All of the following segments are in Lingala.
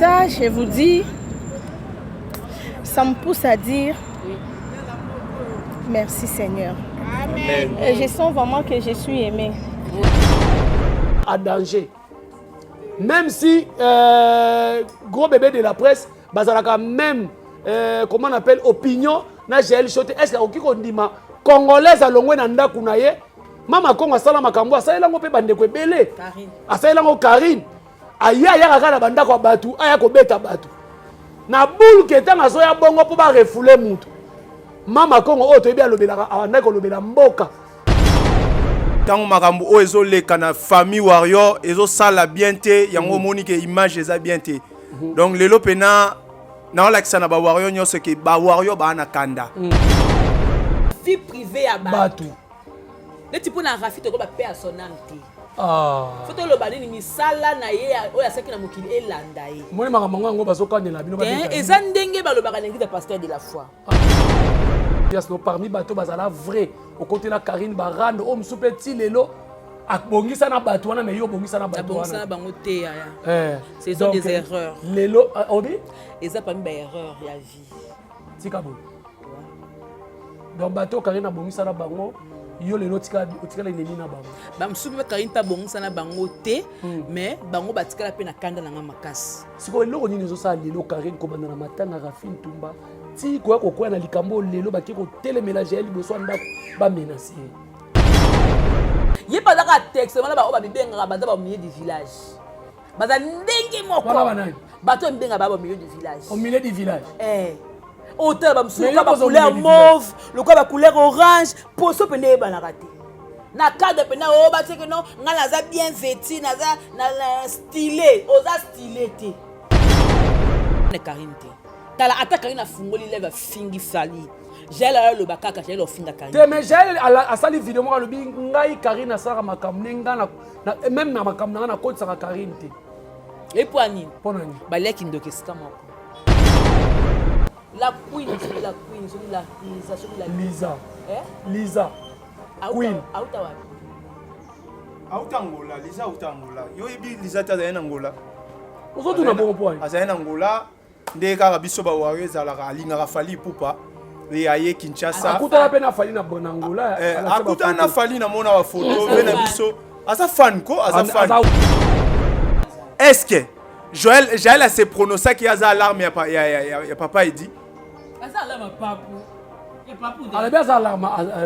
ça, je vous dis, ça me pousse à dire merci Seigneur. Amen. Et je sens vraiment que je suis aimée. À danger. Même si gros bébé de la presse, bazalaka même comment on appelle opinion na GL Choté. Est-ce qu'on dit ma congolaise alongwe na ndaku na ye mama kongo asala makambo asala ngo pe bandeko ebele Karine asala ngo Karine aya ya kaka na bandako batu aya ko beta batu na boule ke tanga zo ya bongo po ba refouler mutu mama kongo oto ebi alobelaka awanda ko lobela mboka Tant makambo o ezo leka na famille warrior ezo sala bien te yango moni ke image eza bien te donc lelo pena na olakisa na ba warrior nyose ke ba warrior ba na kanda vie privée à batu le type na rafite ko ba pe asonante Foto lo bani ni misala na ye oya seki na mokili elanda ye. Moi makambo ngo bazokandela bino ba. Eza ndenge balobaka na ngita pasteur de la foi. Parmi bateau bazala vrai au côté la Karine barando o msupe ti lelo akbongisa na bato wana mais yo bongisa na bato wana. Bongisa bango te ya. Ce sont des erreurs. Lelo obi eza parmi ba erreurs ya vie. Tika bo. Donc bateau Karine bongisa na bango yo lelo tika la nini na bango. Ba msupe Karine ta bongisa na bango te mais bango batikala pe na kanda na makasi. Siko lelo nini zo sa lelo Karine komanda na matanga Rafine Tumba. Si quoi quoi na likambo lelo baki ko téléménager ali besoin ndako ba menacer. Yé pas d'accord texte wana ba o ba bibenga ba au milieu du village. Baza ndenge moko. Wana banani. Bato mbenga ba au milieu du village. Au milieu du village. Auteur ba msuka ba couleur mauve, le quoi ba couleur orange, poso pende ba na raté. Na cadre pena o ba c'est que non, ngala za bien vêtu, na za na stylé, oza stylé té. Ne Karine té. Tala ata Karine a fungoli lève fingi sali. J'ai là le bakaka, j'ai le finga Karine. Te mais j'ai a sali vidéo mo lobi ngai Karine asara makamnenga na même na makamnanga na côté sa Karine té. Et pour ani. Pour ani. Ba leki ndoke skama. La queen, la Lisa. Lisa. Queen. Autangola, Lisa Autangola. Yo ebi Lisa ta za Angola. Ozotu na bon point. Aza Angola. Ndeka biso ba warrior zalaka alinga fali pupa. Le aye Kinshasa. Akuta pe na fali na bon Angola. Akuta na fali na mona wa photo bena biso. Asa fan ko, asa fan. Est-ce que Joël a se prononcé qu'il y a des alarmes, il y a papa il dit. Asa alarme papu. Et papu.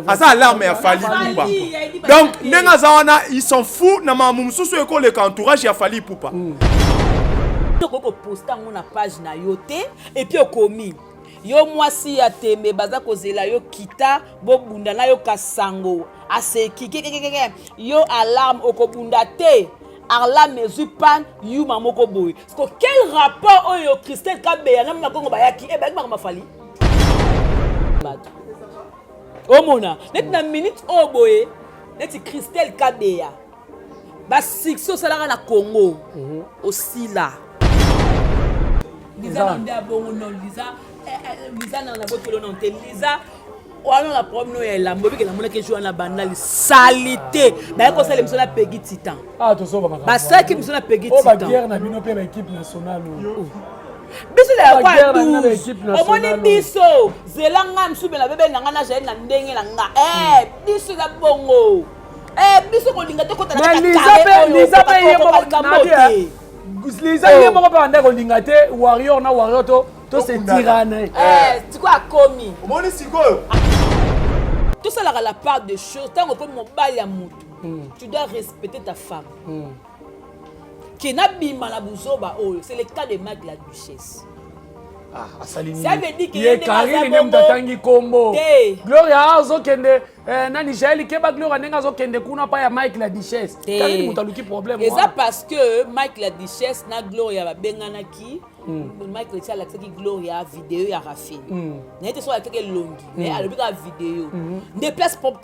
Asa alarme il a fallu poupa. Donc nenga zawana ils sont fous na mamu mususu eko le entourage il a fallu poupa. Donc on poste na page na yote et puis okomi. Yo mwasi ya tembe baza kozela yo kita bo bunda na yo kasango aseki yo alarme okobunda te. Arla mezupan yu mamoko boy. Quel rapport oyo Christelle Kabeya na makongo bayaki e ba ma fali. Omona, net na minute o boye, net Christelle Kabeya. Ba sixo salaka na Congo. Aussi là. Lisa ndia bongo non Lisa na botolo non te Lisa. On a problème est la mobile que la monnaie qui joue na banal salité ba ko sala misona pegi titan to so ba ba sa ki misona pegi titan o ba guerre na bino pe ba équipe nationale biso la kwa 12 o moni biso zelanga msube na bebe nanga na jeli na ndenge na nga biso la bongo biso ko linga te ko tala ka Lisa pe ye mo pa ndako linga te warrior na warrior to se tirane tu quoi komi o moni sikoyo. Tout ça la part de choses. Tant qu'on peut m'emballer à moutou, tu dois respecter ta femme. Qui n'a bima la bouzoba, c'est le cas de Mac la duchesse. Ça veut dire qu'il y a Karine nem tatangi combo. Gloria azo kende na Nigel ke ba Gloria nenga zo kende kuna pa ya Mike la duchesse. Karine mutaluki problème. Et ça parce que Mike la duchesse na Gloria ba bengana ki Mike le tient l'accès qui Gloria vidéo ya Rafine. N'était soit quelques longi mais à l'objet vidéo. Des places comme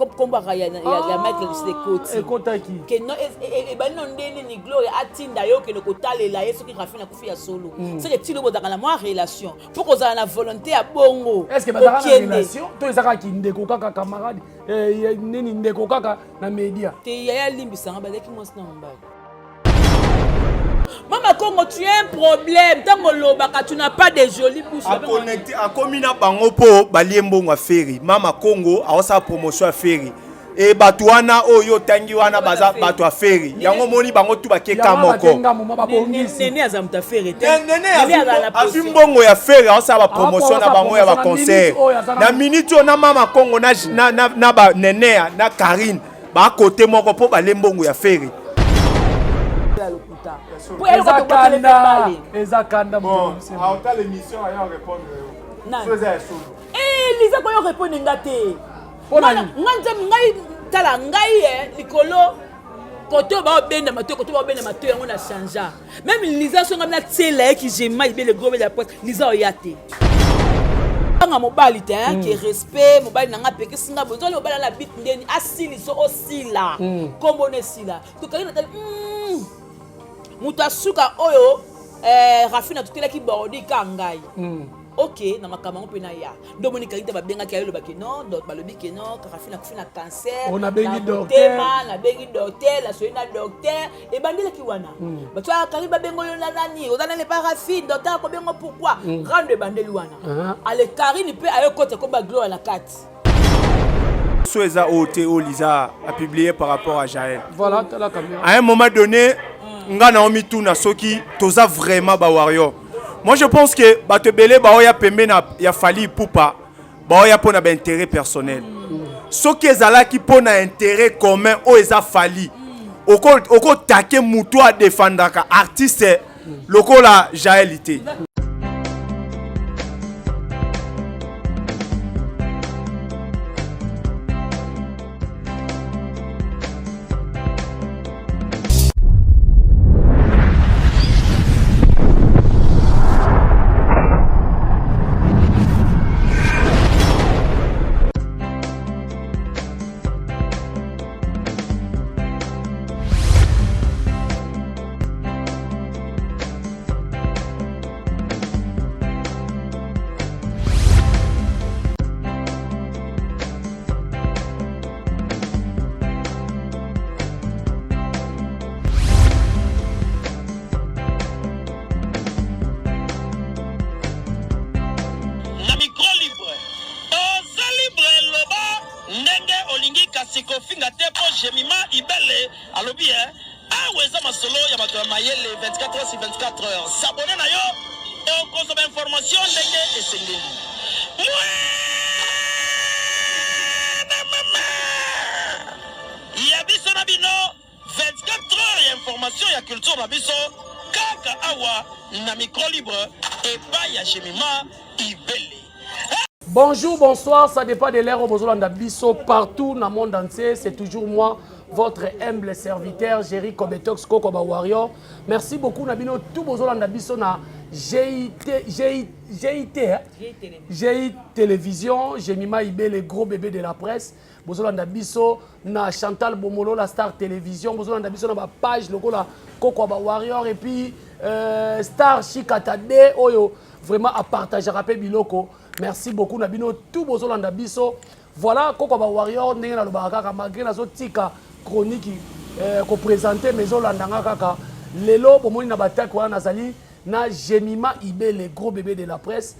ya Mike le duchesse de côté. Et kotaki. Que non et ben non ndeni ni Gloria atinda yo que le kotale la yeso qui Rafine a kufi ya solo. C'est que tu le dans la moi relation. Pour qu'on ait la volonté à bongo. Est-ce que bazaka na relation to ezaka ki ndeko kaka camarade nini ndeko kaka na media. Te ya limbisanga bazaki mwasi na mbali. Mama Congo, tu as un problème. Tant que tu n'as pas de jolies bouches. A connecté, a commis na bango po baliembo nga ferry. Mama Congo a sa promotion à ferry. Et batuana oyo tangi wana baza batu a ferry. Yango moni bango tu bakeka moko. Nene azamta ferry. Nene afimbongo ya ferry a sa ba promotion na bango ya ba concert. Na minute na Mama Congo na ba Nene na Karine ba côté moko po balembongo ya ferry. Ezakanda bon, à l'émission ayo répondre. Lisa koyo répondre ngate. Ngai tala ngai likolo koto ba obenda mato koto ba obenda mato yango na changea. Même Lisa songa na tsela qui j'aime il le gros de la poste Lisa oyate. Nga mobali te qui respect mobali nanga peke singa bonzo mobali la bit ndeni asili so osila. Kombo ne sila. To kayina tala Mutasuka oyo Rafina tutela ki borodi ka ngai. Ok, na makambo pe na ya. Domoni kalite ba benga ki ayelo ba ke non, donc ba lobi ke non, ka Rafina kufina cancer. On a bengi docteur. Na bengi docteur, la soina docteur et bandela ki wana. Ba tu akariba bengo yo nani, ozana le parafine, docteur ko bengo pourquoi? Rendre bandeli wana. Ale Karine pe ayo kote ko ba gloire la carte. Soeza OTO Lisa a publié par rapport à Jaël. Voilà, la caméra. À un moment donné, nga Naomi Tuna soki toza vraiment ba warrior. Moi je pense que batebele ba oya pembe na ya fali poupa ba oya pona ba intérêt personnel. Soki ezala ki pona intérêt commun o eza fali. Oko take muto a défendre ka artiste lokola Jaëlité. Jemima Ibele alobi aweza masolo ya bato ya mayele 24 heures sur 24 heures s'abonner na yo et consommer information ndenge esengeli ya biso na bino 24 heures ya information ya culture na biso kaka awa na micro libre et pas ya Jemima Ibele. Bonjour, bonsoir, ça dépend de l'ère au Bozolanda Bisso, partout dans le monde entier. C'est toujours moi, votre humble serviteur, Jerry Kobetox Kokoba Warrior. Merci beaucoup, Nabino, tout Bozolanda Bisso na GI Télévision, Jemima Ibé, les gros bébés de la presse. Bozolanda Bisso na Chantal Bomolo, la Star Télévision. Bozolanda Bisso na ma page, le Kokoba Warrior. Et puis, Star Chikatade, Oyo, vraiment à partager, rappel Biloko. Merci beaucoup Nabino tout Bozolanda Bisso. Voilà Kokoba Warrior ndenge na lobaka malgré na zotika chronique ko présenter maison landanga kaka. Lelo bomoni na bataki wana nazali na Jemima Ibé le gros bébé de la presse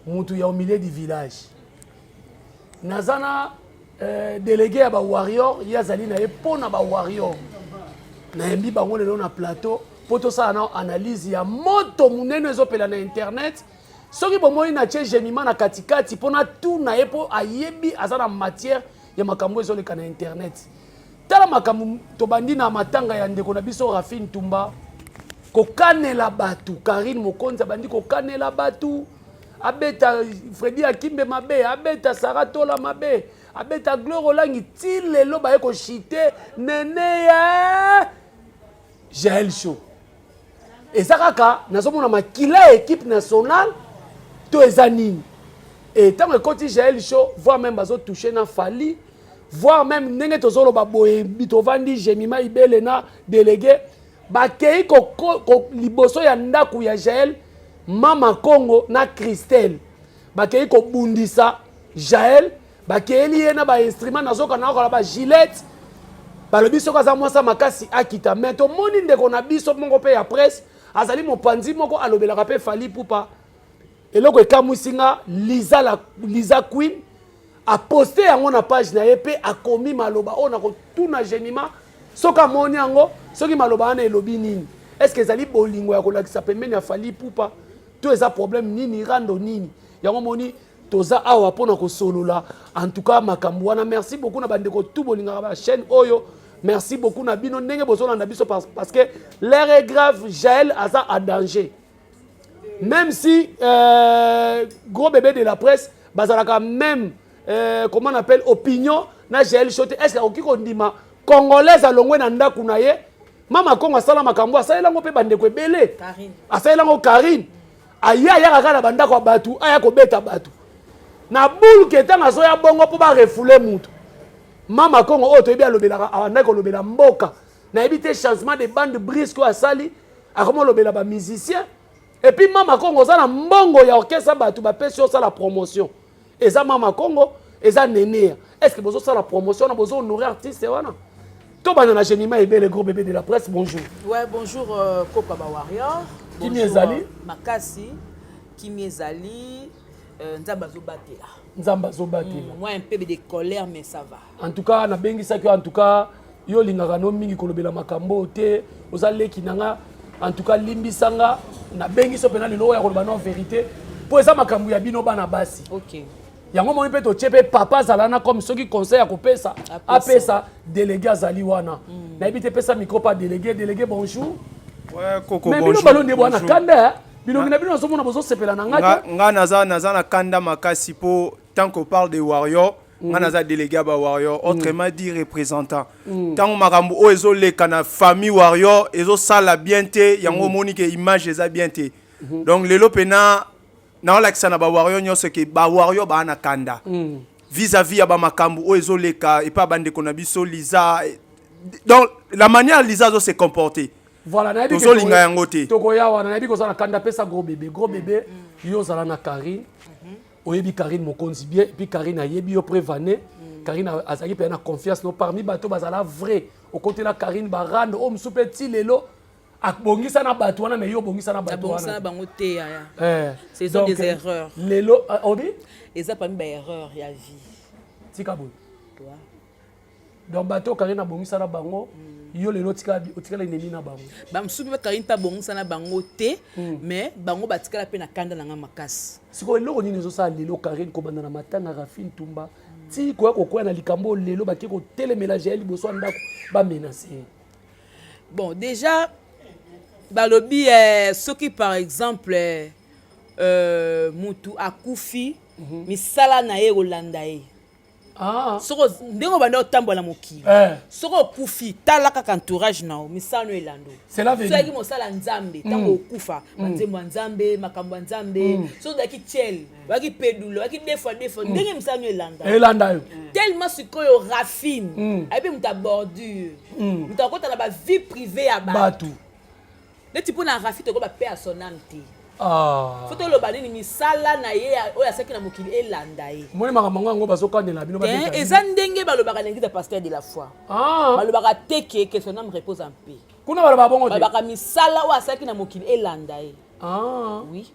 mutu ya au milieu du village. Nazana délégué à ba Warrior yazali na epona ba Warrior. Na yembi bango lelo na plateau poto ça na analyse ya moto munene ezopela na internet. Soki bomoni na tie Jemima na katikati pona tout na yepo ayebi azana matière ya makambo ezoleka na internet. Tala makambo tobandi na matanga ya ndeko na biso Rafine Tumba kokanela batu Karine Mokonza bandi kokanela batu abeta Freddy Akimbe mabe abeta Saratola mabe abeta Gloire Olangi tilelo ba ko chité nene ya Jaël Show. Et ça kaka nazomona makila équipe nationale to ezanini et tant que côté Jaël Show voire même bazo toucher na Fali voire même ndenge tozolo ba boye bitovandi Jemima Ibele na délégué ba kei ko liboso ya ndaku ya Jaël Mama Congo na Christelle ba kei ko bundisa Jaël ba kei lié na ba instrument nazoka na ko ba Gillette ba le biso kaza mwasa makasi akita mais to moni ndeko na biso mongo pe ya presse azali mopanzi moko alobelaka pe Fally Ipupa eloko ekamwisinga Liza Queen a posté yango na page na ye pe akomi maloba o na kotuna Jenima soki amoni yango soki maloba wana elobi nini est-ce que ezali bolingo ya kolakisa pembeni ya Fally Ipupa to eza problème nini rando nini yango moni toza awa mpona kosolola en tout cas makambo wana merci beaucoup na bandeko tout bolingaka ba chaîne oyo merci beaucoup na bino ndenge bozolanda biso parce que l'air est grave Jaël aza à danger même si gros bébé de la presse bazalaka même comment on appelle opinion na Jaël Choté est-ce que oki kondima congolaise alongwe na ndaku na ye mama kongo asala makambo asayelango pe bandeko ebele asayelango Karine aya kaka na bandako ya batu aya kobeta batu na boule ke tanga so ya bongo po ba refoule mutu mama kongo oyo toyebi alobelaka awandaki kolobela mboka nayebi te changement de bande brisque oyo asali akomi olobela bamusicien et puis mama kongo oza na mbongo ya orchestre bato bapesi osala promotion eza mama kongo eza nenea est ce que bozosala promotion na bozohonore artiste wana to bana na Jenima ebele gros bébé de la presse bonjour. Ouais bonjour Kopa Ba Warrior. Kimi ezali Makasi Kimi ezali Nzamba Zobatela. Nzamba Zobatela. Moi un peu de colère mais ça va. En tout cas na bengi saki en tout cas yo lingaka no mingi kolobela makambo te ozaleki nanga en tout cas limbisanga na bengi so pena lelo ya koloba no vérité po eza makambo ya bino bana basi. OK. Yango moni pe to chepe papa zalana comme soki conseil ya kopesa apesa délégué azali wana. Na ebite pesa micro pa délégué bonjour. Ouais Coco mais bonjour. Mais bino balonde bwana kanda bilongi na bino so mona bozo sepela na ngati. Nga naza na kanda makasi po tant qu'on parle de Warrior nga naza délégué ba Warrior autrement dit représentant. Tant makambo o ezoleka na famille Warrior ezosala bien te yango moni ke image eza bien te. Donc lelo pena na olakisa na ba Warrior nyose ke ba Warrior ba na kanda. Vis-à-vis ya ba makambo o ezoleka et pas bande ko na biso Liza. Donc la manière Liza zo se comporter. Voilà, na to linga yango te. Toko ya wana na biko sana kanda pesa gros bébé yo zala na Karine. Oyebi Karine mokonzi bien puis Karine ayebi yo prévané. Karine azaki pe na confiance no parmi bato bazala vrai. Au côté la Karine barando o msupe ti lelo akbongisa na bato wana mais yo bongisa na bato wana. Bongisa na bango te ya. C'est des erreurs. Lelo obi eza pas ba erreur ya vie. Tikabo. Toi. Donc bato Karine bongisa na bango. Yo lelo otikala nini na bango ba msubi ba Karine pa bongisa na bango te mais bango batikala pe na kanda na nga makasi siko eloko nini ezosala lelo Karine kobanda na matanga Rafine Tumba ti koya kokoya na likambo lelo baki kotelemela Jaël liboso ndako ba menacer. Bon déjà balobi soki par exemple mutu akufi misala na ye kolanda ye. Soko ndenge banda otambola mokili soko okufi tala kaka entourage nao misano elando c'est la vérité soki mosala nzambe tango okufa manzembo nzambe makambo nzambe so daki tiel baki pedulo baki defo ndenge misano elanda yo tellement sikoyo Rafine et puis muta bordure muta kota na ba vie privée ya batu le tipo na Rafine to ba paix à son âme te. Foto lo banini misala na ye oya saki na mokili elanda ye. Moni makambo ngo bazokandela bino ba te. Eza ndenge balobaka na ngita pasteur de la foi. Balobaka teke que son âme repose en paix. Kuna baloba bongo te. Balobaka misala oya saki na mokili elanda ye. Oui.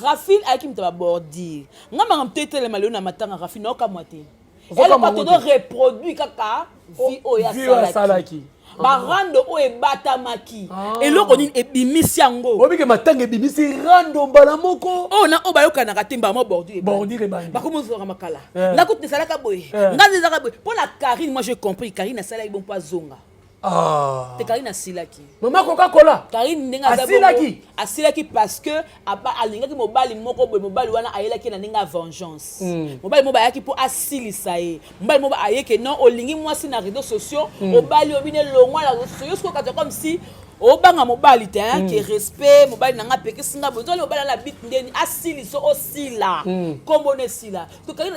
Rafine aki mta bordir. Ngamba ngamtetele malio na matanga Rafine okamwate. Elle pas todo reproduit kaka vie oya salaki. Barando o ebatamaki eloko nini ebimisi yango obike matanga ebimisi rando mbala moko ona o bayoka na katemba mo bordure ebandi bakomo zo makala la kote salaka boye ngazi zaka boye pour la Karine moi j'ai compris Karine sala bon pas zonga te Karine asilaki mama Coca-Cola Karine ndenga asilaki parce que alingaki mobali moko boye mobali wana ayelaki na ndenga vengeance mobali mo bayaki pour asilisa ye mobali mo ayeke non olingi mwasi na réseaux sociaux mobali obine longwa la réseaux sociaux ko comme si obanga mobali te que respect mobali nanga peke singa bozo le mobali na bit ndeni asiliso osila kombone sila to Karine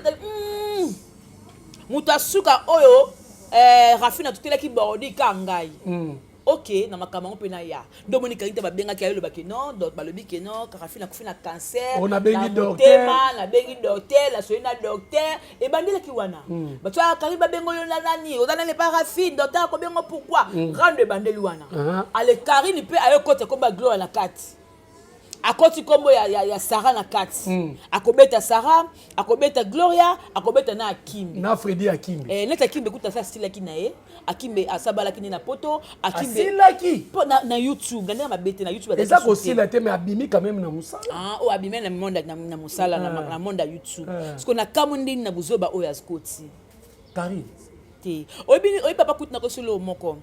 muta suka oyo Rafine tutelaki bordi ka ngai ok na makambo pe na ya ndo moni Karine babenga ki ayelo baki non donc balobi ke non Karafi na kufi na cancer on a bengi docteur na bengi docteur la soina docteur e bandela ki wana bato Karine babengo yo na nani ozana le Karafi docteur ko bengo pourquoi rendre bandeli wana ale Karine pe ayo kote komba Gloire na kati akoti kombo ya Sarah na kati akobeta Sarah akobeta Gloria akobeta na Akimbe na Freddy Akimbe neta Akimbe kuta sa style ki na ye Akimbe asabala kini na poto Akimbe asilaki na YouTube ngana mabete na YouTube eza ko sila te mais abimi quand même na musala o abimi na monde na musala na monde ya YouTube parce que na kamundi na buzoba o ya skoti Karine te obi papa kuta na ko solo moko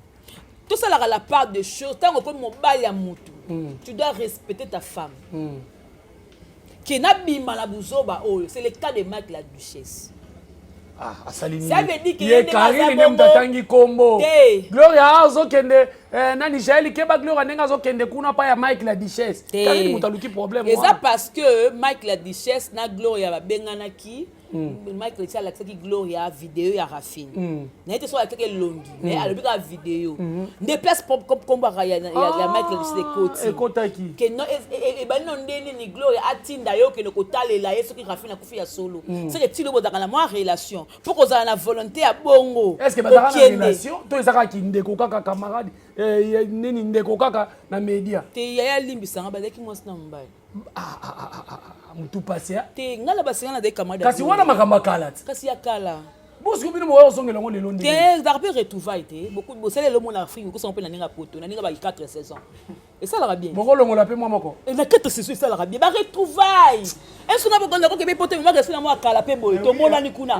tout ça la part de choses tant que mobile ya mutu tu dois respecter ta femme qui n'a bima la buzoba oh c'est le cas de Mike la duchesse asalini ça veut dire que Karine ne mtatangi kombo Gloria azokende nani Jaeli keba Gloria nenga azokende kuna pa ya Mike la duchesse Karine mutaluki problème et ça parce que Mike la duchesse na Gloria ba bengana ki Mike le la qui Gloria vidéo ya Rafine na été sur quelque longi mais alors ka vidéo des places comme ya Mike le côté et kotaki que non et ben non ndeni ni Gloria atinda yo que ne kotalela yeso ki Rafine kufi ya solo c'est que ti lo bozaka na moi relation pour qu'on a la volonté à bongo est-ce que bazaka na relation to ezaka ki ndeko kaka camarade nini ndeko kaka na media te ya limbisanga bazaki mwasi na mbaye mutu pasia te ngala basengana de camarade kasi wana makamba kala kasi ya kala bosi ko bino mo songela ngo lelo ndenge te zarpe retrouvaille te beaucoup bosele le monde afrique ko son pe na ninga poto na ninga ba 4 saisons et ça la bien moko longola pe moi moko et na 4 saisons ça la bien ba retrouvaille est-ce qu'on a besoin de ko be poto mo ga sina mo akala pe boy to mona ni kuna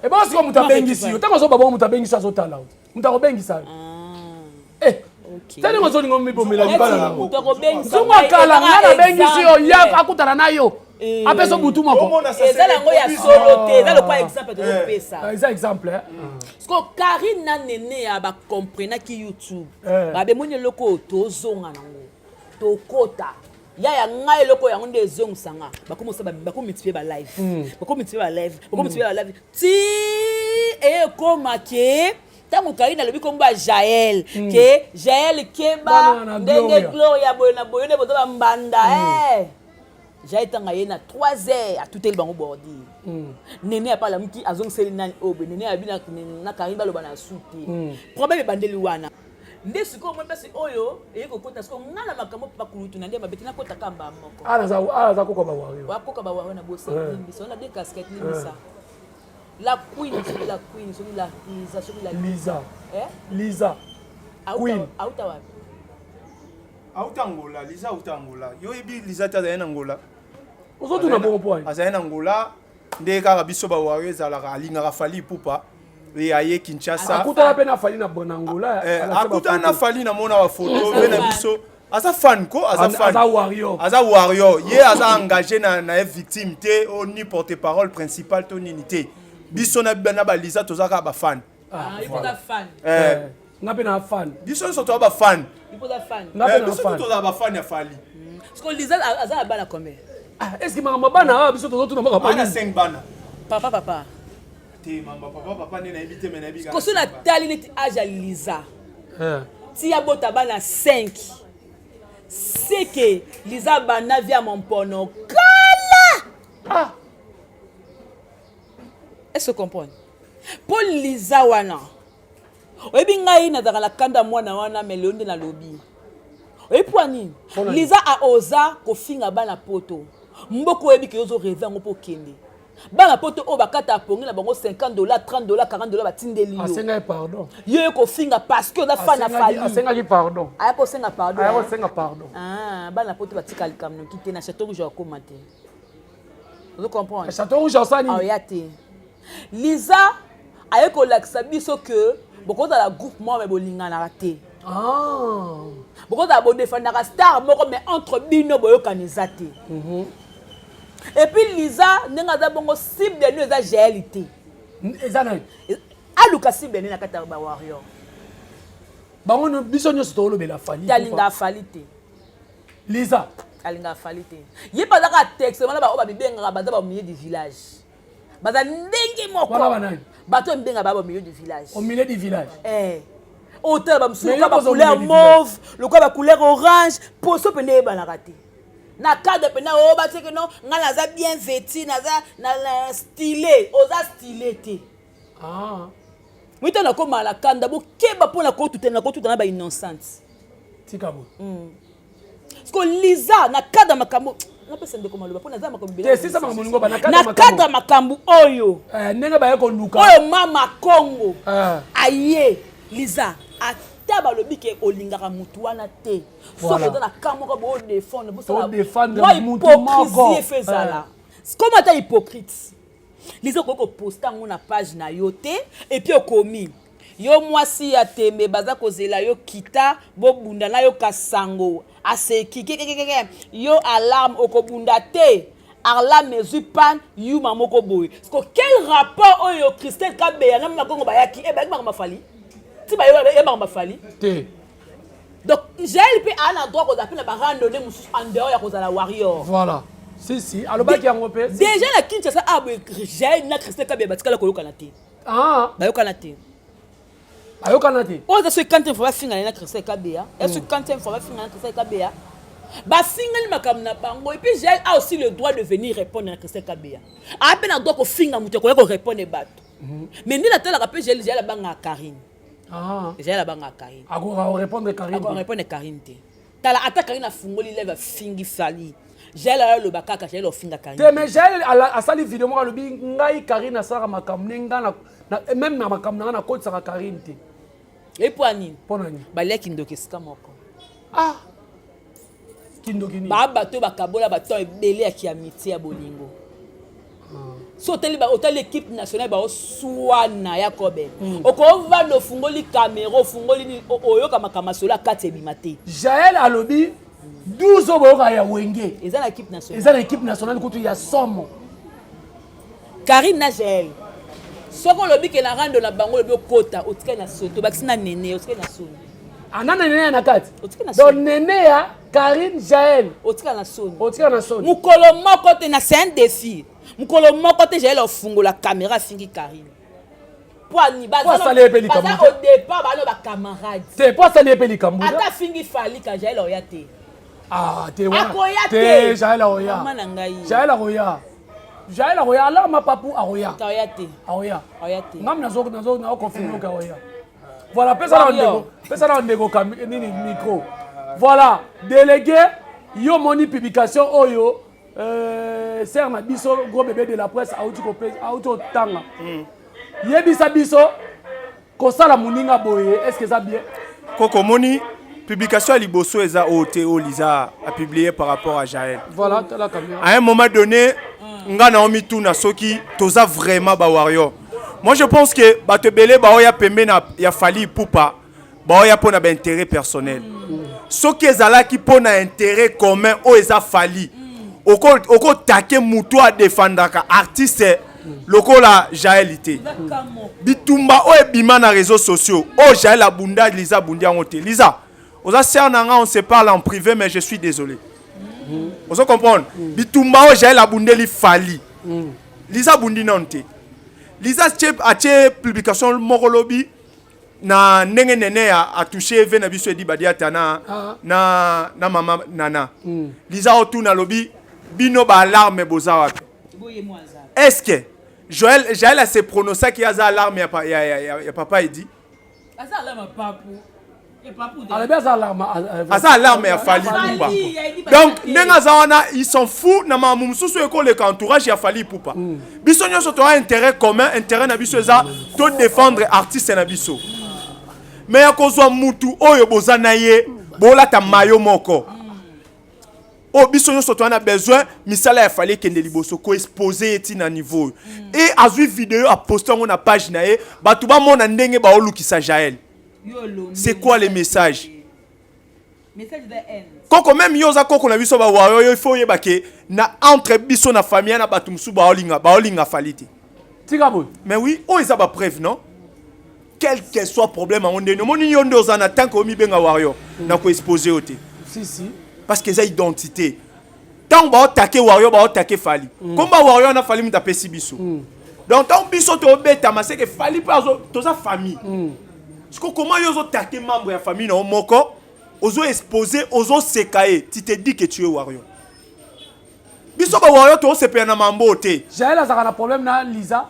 e bosi ko mutabengisi yo tango so babo mutabengisa so tala mutakobengisa tani ngo so ningo mibomela libala sunga kala ngana bengisi yo ya akutana nayo apeso butu moko ezala ngo ya solo te ezala pas exemple de pesa eza exemple parce que Karine na nene ya ba comprendre ki YouTube ba be moni loko tozonga nango to kota ya ngai loko ya nde zong sanga bakomosa bakomitipe ba live bakomitipe ba live ti e koma ke tango Karine alobi komba Jael ke Jael keba ndenge Gloria boyona boyone boza mbanda Jael tanga yena 3 heures à tout el bango bordi nene apala mki azongeli nani obe nene abina na Karine baloba na suti problème bandeli wana nde siko mo pesi oyo eyeko kota siko ngala makambo pa kulutu na nde mabeti na kota kamba moko za koka ba wayo wakoka ba wayo na bosse biso na des casquettes limisa la queen sur la Lisa Lisa queen auta wapi auta Angola Lisa auta Angola yo ebi Lisa ta za Angola ozotu na bon point aza Angola nde kaka biso ba wayo ezalaka alingaka Fally Ipupa e aye Kinshasa akuta pe na Fally na bon Angola akuta na Fally na mona wa photo be na biso aza fan ko aza warrior ye aza engagé na victime te ni porte-parole principal to nini biso na ba Lisa tozaka ba fan il faut fan ngape na fan biso so to ba fan il faut fan biso to ba fan ya Fally parce que Lisa aza bana combien est-ce que mama bana biso tozotu na mama bana 5 bana papa te mama papa ne na ebite me na biga ko so na tali net âge ya Lisa ti ya bota bana 5 c'est que Lisa bana via mon pono kala est-ce que comprendre pour Lisa wana oyebi ngai nazaka na kanda mwana wana melonde na lobi oyebi po nini Lisa a oza kofinga bana poto mboko oyebi ke ozo rêver ngo po kende bana poto o bakata pongi na bango $50 $30 $40 batindeli yo asenga pardon yo kofinga parce que oza fan na Fally asenga ki pardon aya ko senga pardon aya ko senga pardon bana poto batikali kamno kite na Château Rouge ko mate vous comprenez Château Rouge osani ayate Lisa ayeko lakisa biso que bokoza la groupe moi mais bolingana raté bokoza bo défendre la star moko mais entre bino boyokanisa te et puis Lisa nenga za bongo cible de nous eza réalité eza na aluka cible na kata ba warrior bango no biso nyo sto lobela Fally talinga Fally te Lisa talinga Fally te ye pas ka texte wana ba o ba bibenga ba au milieu du village baza ndenge moko wana banani bato mbenga ba au milieu du village au milieu du village Autant la couleur mauve, le quoi la couleur orange, pour ça peut ne pas rater. Na cadre peut na o ba que non, na bien vêtu, na stylé, osa stylé té. Ah. Oui, tu as comme la kanda, bo keba pour la côte, tu na côte na ba innocente. Tikabo. Parce que Lisa na cadre makambo, na pesa ndeko maloba pour na za makambo. Te si ça makambo ba na cadre makambo oyo. Nenga ba yako luka. Oyo mama Congo. Aye, Lisa ata balobi ke olingaka mutu wana te. Sauf que dans la camera bo défendre, bo ça. Défendre mutu moko. Hypocrisie fait ça là. Comment tu es hypocrite? Lisa ko poster na page na yo te et puis okomi yo mwasi ya tembe baza kozela yo kita bo bunda na yo kasango aseki yo alarme okobunda te alarme mezupan yu mamoko boy. Quel rapport oyo Christelle Kabeya na makongo bayaki e ba mafali ti ba yo e ba mafali te. Donc j'ai pe ana droit ko zapina ba randonner musu en dehors ya kozala warrior. Voilà. Si, alobaki yango pe. Déjà la Kinshasa j'ai na Christelle Kabeya batikala ko yokana te. Ah, ba yokana te. ayokana te. Oh, c'est quand il faut pas finir na Christelle Kabeya. Est-ce que quand il faut pas finir na Christelle Kabeya? Ba finir makam na bango et puis j'ai a aussi le droit de venir répondre na Christelle Kabeya. A peine droit ko finir mutu ko répondre bato. Mais ni la telle rappel j'ai la banga Karine. Ah. J'ai la banga Karine. Ako répondre Karine. Ako répondre Karine te. Tala attaque Karine a fungoli lève fingi fali. J'ai la le bakaka j'ai le finga Karine. Mais j'ai a sali vidéo mo lobi ngai Karine asara makam nenga na même na makam na côte sara Karine te. Et pour ani. Ponani. Ba leki ndoke ska moko. Ah. Kindokini. Ba bato bakabola bato ebele ya kiamitié ya bolingo. So teli l'équipe nationale ba oswana ya kobe. Oko va no fungoli caméra fungoli ni oyoka makama sola kate bimate. Jaël alobi 12 oboka ya wenge. Eza l'équipe nationale. Eza l'équipe nationale kutu ya somo. Karine na Jaël. Soko lobi ke na rando na bango lobi okota otika na soto bakisina nene otika na soni. Anana nene na kati. Otika na donc soni. nene ya Karine Jaël. Otika na soni. Otika na soni. Mukolo moko te na c'est un défi. Mukolo moko te Jaël ofungo la caméra fingi Karine. Poani baza au départ ba no ba camarade. C'est pas ça les pelikambu. Ata fingi fali ka Jaël oyate. Ah, te wana. Te Jaël oya. Mama ngai. Jaël oya. Jaël oya alors ma papu aoya. Ta oyate. Aoya. Oyate. Ngam na confirmer ka oya. Voilà, pesa na ndeko nini micro. Voilà, délégué yo moni publication oyo ser na biso gros bébé de la presse auto tanga. Yebisa biso ko sala muninga boye, est-ce que ça bien? Koko moni publication à Liboso eza ote o Lisa a publié par rapport à Jaël. Voilà, la caméra. À un moment donné, nga na omi tuna soki toza vraiment ba warrior. Moi je pense que batebele ba oya pembe na ya fali poupa ba oya pona ba intérêt personnel. Soki ezala ki pona intérêt commun o eza fali. Oko take mutu a défendre ka artiste lokola Jaëlité. Bitumba o ebima na réseaux sociaux. O Jaël abunda Lisa bundi angote. Lisa, oza ser nanga on se parle en privé mais je suis désolé. Vous comprenez? Bitumba o Jaël abundeli fali. Lisa bundi nonte. Lisa a tché publication Morolobi na nenge nene a touché vena biso edi badiata na mama nana. Lisa otu na lobi bino ba alarme boza wapi. Est-ce que Jaël a se prononcé qu'il y a alarme ya papa Edi? Asa alarme papu. Asa alarme ya fali poupa. Donc nenga zawana ils sont fous na mamu mususu eko le entourage ya fali poupa. Biso nyoso to a intérêt commun, intérêt na biso za to défendre artiste na biso. Mais ya kozwa mutu oyo bozana ye bola ta mayo moko. Oh biso nyoso to a besoin misala ya fali kende liboso ko exposer eti na niveau. Et azui vidéo a poster na page na ye batu ba mona ndenge ba olukisa Jaël. C'est quoi les messages? Message de haine. Koko même yoza koko na biso ba wayo il faut yeba ke na entre biso na famille na batu musu ba olinga faliti. Tigabo. Mais oui, oh isa ba preuve non? Quel que soit problème on ndeno moni yondo za na tant ko mi benga wario na ko exposer oté. Si. Parce que ça identité. Tant ba attaquer wario ba attaquer fali. Comme ba wario na fali mutapesi biso. Donc tant biso to beta ma c'est que fali pas to sa famille. Comment ils ont attaqué membre de la famille dans moko, ils ont exposé, ils ont sécaillé. Tu te dis que tu es warrior. Biso ba warrior to se pe na mambo te. Jaël a un problème na Lisa.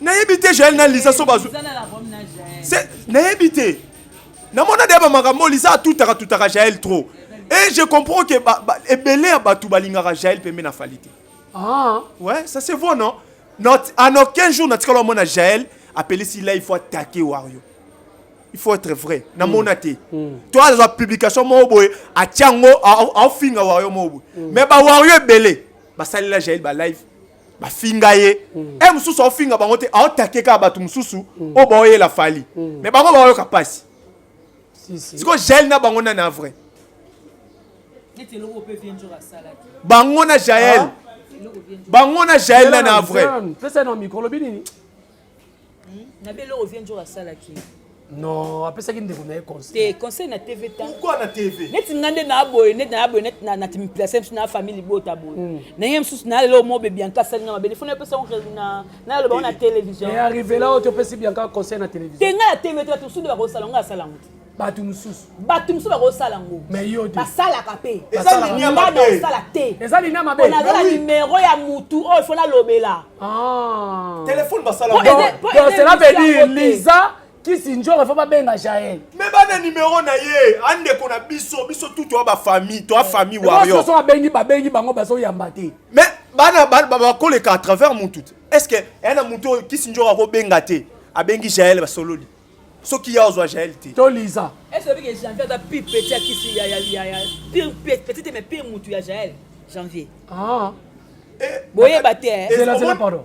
Na yebite Jaël na Lisa so bazu. C'est na yebite. Na mona de ba makambo Lisa tout à Jaël trop. Et je comprends que ebele ya batu balingaka Jaël pe na falite. Ah. Ouais, ça c'est vrai non? En aucun jour na tikalo mona Jaël appelé si là il faut attaquer warrior. Il faut être vrai. Na monate. Toi la publication mo boy a tiango a finga warrior mo boy. Mais ba warrior belé. Ba sali la Jaël ba live. Ba finga ye. E mususu a finga ba ngote a attaquer ka ba tu mususu o boye la fali. Mais ba ko ba yo kapasi. Si. C'est quoi Jaël na bango na vrai. Bango na Jaël. Bango na Jaël na vrai. Pesa na micro lo binini. Na belo revient jour à salaki. Non, après ça qui ne devait pas conseiller. Te conseil na TV ta. Pourquoi na TV? Net ngande na boy, net na timi place na famille bota boy. Na yem sus na le mo be bien ka sanga ma benefone pesa na le ba na télévision. Et arrivé là, tu peux si bien ka conseil na télévision. Te nga TV ta tout de ba salanga salanga. Batu mususu. Batu mususu ba salango. Mais yo te. Ba sala kapé. Eza linia mabe. Sala te. Eza linia mabe. On a le numéro ya mutu, oh il faut la lobela. Ah. Téléphone ba sala. Donc cela veut dire Lisa qui s'injure, il faut pas bien Jaël. Mais ba numéro na ye, ande ko na biso tout toi ba famille, toi famille warrior. Ils sont bengi bango baso yambate. Mais bana ko le à travers mon tout. Est-ce que un mutu qui s'injure ko bengate, a bengi Jaël ba solo li. Ce qui a aux Jaël te. To Lisa. Est-ce que janvier da pi petit qui si ya pire petit mais pire mutu ya Jaël janvier. Ah. Boye baté. C'est là pardon.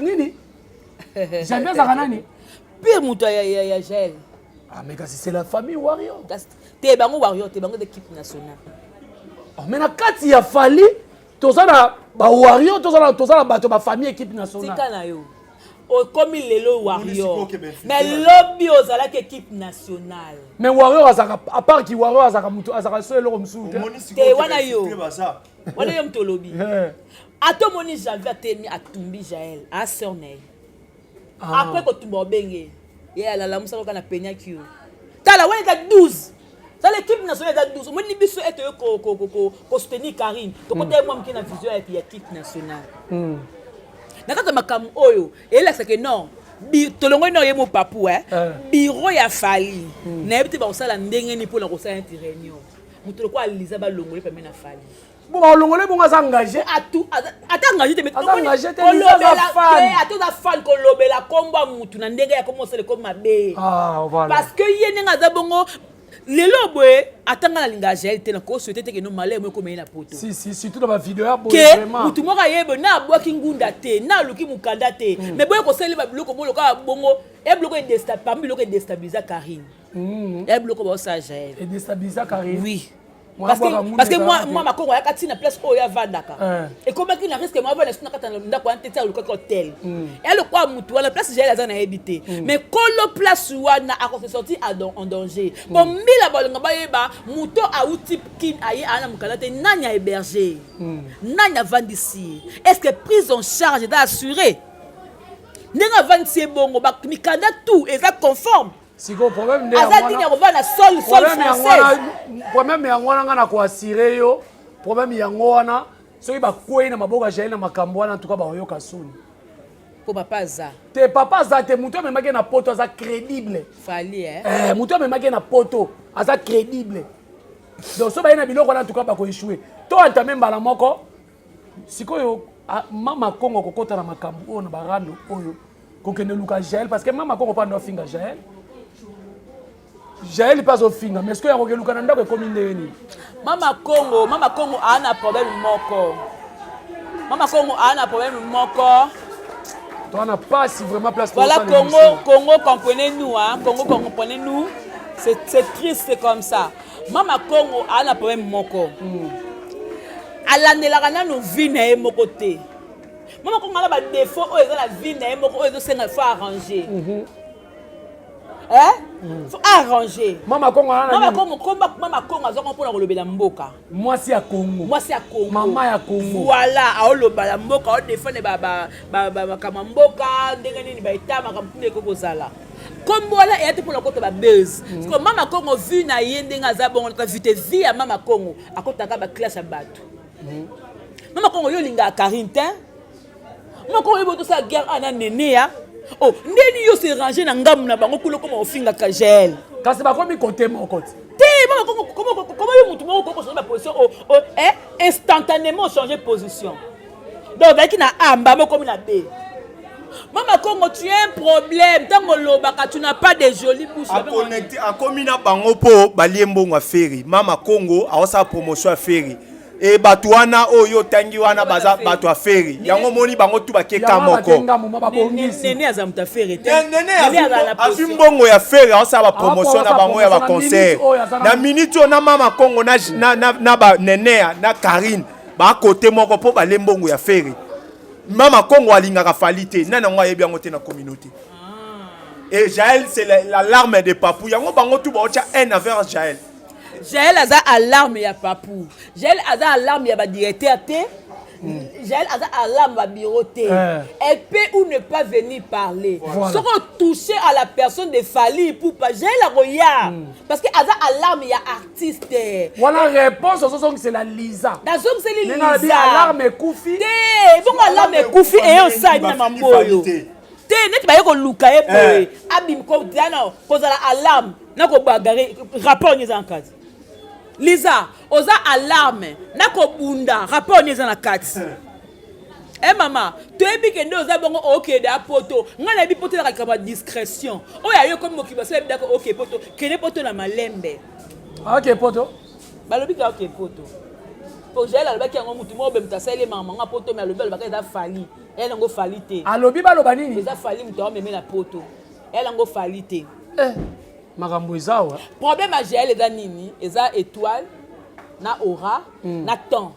Nini? Janvier za kanani? Pire mutu ya Jaël. Ah mais c'est la famille warrior. Te bango warrior, te bango d'équipe nationale. Oh mais na kati ya fali tozana ba warrior tozana bato ba famille équipe nationale. Tika na yo. Comme il est le warrior. Mais lobby aux à l'équipe nationale. Mais warrior à part qui warrior à seul le msou. Te wana yo. Wana yo mto lobby. Ato moni janvier temi atumbi Jaël a sernei. Après ko tumba benge. Ya la la musa ko na penya kiyo. Tala wana ka 12. Ça l'équipe nationale est 12. Moni biso eto ko soutenir Karine. To ko te moi mki na vision ya équipe nationale. Nakata makamu oyo ela sake non tolongo no yemo papu biro ya fali na yebite ba osala ndenge ni pour la kosala une réunion mutolo kwa Lisa ba longole pa mena fali bon longole bon za engagé ata engagé te mettre ata fan ko lobela komba mutu na ndenge ya komo sele comme mabe voilà parce que yene ngaza bongo lelo boye atanga na linga Jaël te na ko souhaiter te que no malais mo ko mena poto si surtout dans ma vidéo ya boye vraiment mutu mo ka yebo na boki ngunda te na luki mukanda te mais boye ko sele ba biloko mo loka bongo e biloko e déstabiliser parmi biloko e déstabiliser Karine e biloko ba sa Jaël et déstabiliser Karine oui parce que moi ma kongo ya katina place oya vandaka et comme qu'il risque moi va na katana ndako antete le hôtel et le quoi mutu la place Jaël azana habité mais kolo place wana a ko se sortir en danger comme mila bolinga ba yeba muto a outil kin aye ana mukalate nanya héberger nanya vandisi est-ce que prise en charge est assurée nenga vandisi bongo ba mikanda tout est conforme. Si go problème problème yango wana na ko assurer yo problème yango wana soki ba kwei na maboka Jaël na makambo wana en tout cas ba yoka suni ko papa za te papa za te muto me maki na poto za crédible fali muto me maki na poto aza crédible donc so ba ina biloko wana en tout cas ba ko échouer to entamé mbala moko sikoyo mama Kongo kokota na makambo ona barando oyo kokende luka Jaël parce que mama Kongo pa ndo finga Jaël pas au finga mais est-ce que ya kokeluka na ndako ekomi ndeni mama Kongo ana problème moko toi n'a pas si vraiment place voilà Congo comprenez-nous Congo comprenez-nous c'est triste c'est comme ça mama Kongo ana problème moko alandelaka nano vie na ye moko te mama Kongo ana ba défaut oyo eza na vie na ye moko oyo ezosenga faut arranger faut arranger mama Kongo azo kompona kolobela mboka mwasi ya Kongo mama ya Kongo voilà aolobala mboka aodefende makama mboka ndenge nini baeta makambo mpuna ekokozala comme voilà et pour le côté ba buzz parce que Mama Congo vu na yende ngaza bon ta vite vie à Mama Congo à côté ka ba classe à bateau Mama Congo yo linga Carintin Mama Congo yo to sa guerre ana nene ya oh ndeni yo se ranger na ngamu na bango kulo comme ofinga ka gel kasi ba komi côté mon côté Mama Congo comment yo mutu moko ko changer ma position instantanément changer position donc avec na amba moko comme na B Mama Congo, tu as un problème. Tu n'as pas de jolies bouches. À Komina Bango po Baliembo wa ferry. Mama Congo a sa promotion à ferry. Et Batuana Oyo Tangiwana Baza Batu à ferry. Yango moni bango tu ba keka moko. Nene azamta ferry. Nene afimbongo ya ferry a sa ba promotion na bango ya ba concert. Na minute na Mama Congo na ba nene na Karine. Ba côté moko po Balembongo ya ferry. Mama Congo alingaka falite nana ngo yebi yango te na communauté et Jaël c'est l'alarme de Papou yango bango tout ba ocha un envers Jaël aza alarme ya Papou Jaël aza alarme ya ba directeur te Jaël aza alarme ba bureau te elle peut ou ne pas venir parler ce qu'on toucher à la personne de Fali pour pas Jaël la roya parce que aza alarme ya artiste voilà réponse aux autres c'est la Lisa dans zone c'est Lisa alarme Koufi bon alarme Koufi et on sa na mamboyo te net ba yeko luka e boy abim ko dana ko za alarme na ko bagare rapport ni en cas Lisa oza alarme na ko bunda rapport ni en cas maman tu es bien que nous avons ok da poto ngana bi poto la ka discrétion o ya yo comme motivation e d'accord ok poto kene poto na malembe ok poto balobi ka ok poto pour j'ai la baki ngo mutu mo be mtasele mama nga poto mais alobi baka da fali elle ngo fali te alobi baloba nini eza fali mutu o meme na poto elle ngo fali te makambo ezawa problème a j'ai eza nini eza étoile na aura na temps